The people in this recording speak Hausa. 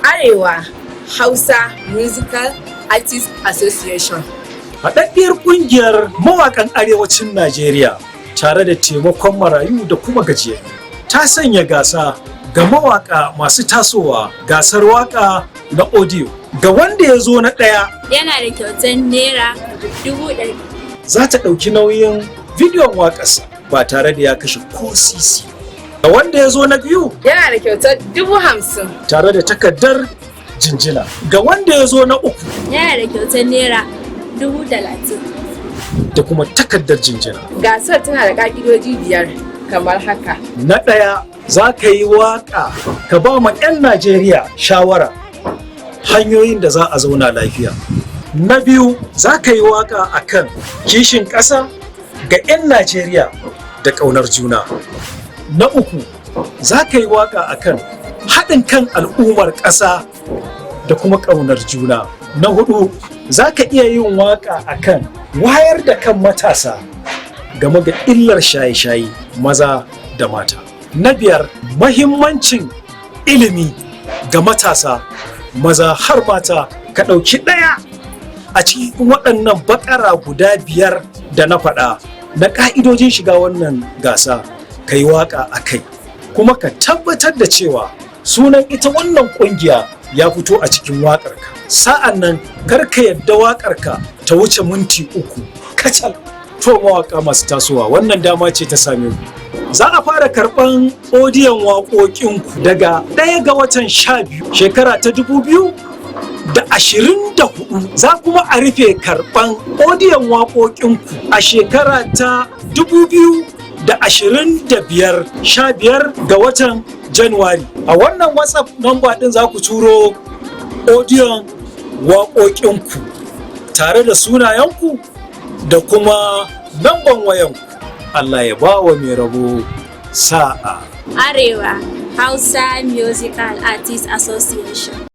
Arewa Hausa Musical Artists Association. Haɗaɗɗiyar ƙungiyar mawaƙan arewacin Najeriya tare da taimakon marayu da kuma gajiyayyu ta sanya gasa ga mawaƙa masu tasowa, gasar waƙa na audio. Ga wanda ya zo na ɗaya yana da kyautar naira 100,000. za ta ɗauki nauyin bidiyon waƙarsa ba tare da ya kashe ko sisi. Ga wanda ya zo na biyu Yana da kyautar 50,000. tare da takardar jinjina. Ga wanda ya zo na uku Yana da kyautar naira 30,000. da kuma takardar jinjina. Gasar tana da ƙa'idoji 5 kamar haka. Na ɗaya, za ka yi waƙa ka ba ma 'yan Najeriya shawara hanyoyin da za a zauna lafiya. Na biyu, za ka yi waƙa a kan kishin ƙasa ga 'yan Najeriya da ƙaunar juna. Na uku, za ka yi waƙa a kan haɗin kan al'ummar ƙasa da kuma ƙaunar juna. Na hudu, za ka iya yin waƙa a kan wayar da kan matasa game da illar shaye-shaye maza da mata. Na biyar, mahimmancin ilimi ga matasa maza har mata. Ka ɗauki ɗaya a cikin waɗannan baƙara guda 5 da na faɗa na ƙa'idojin shiga wannan gasa ka yi waƙa a kai, kuma ka tabbatar da cewa sunan ita wannan ƙungiya ya fito a cikin waƙarka. Sa'an nan kar ka yadda waƙarka ta wuce minti 3 kacal. To mawaƙa masu tasowa, wannan dama ce ta same ku. Za a fara karɓan odiyon waƙoƙinku daga 1 ga watan 12 shekara ta 2024. Za kuma a rufe karɓan odiyon waƙoƙinku a shekara ta 2025 15 ga watan Januwari. A wannan WhatsApp number ɗin za ku turo odiyon waƙoƙinku tare da sunayenku da kuma lamban wayanku. Allah ya ba wa mai rabo sa'a. Arewa Hausa Musical Artists Association.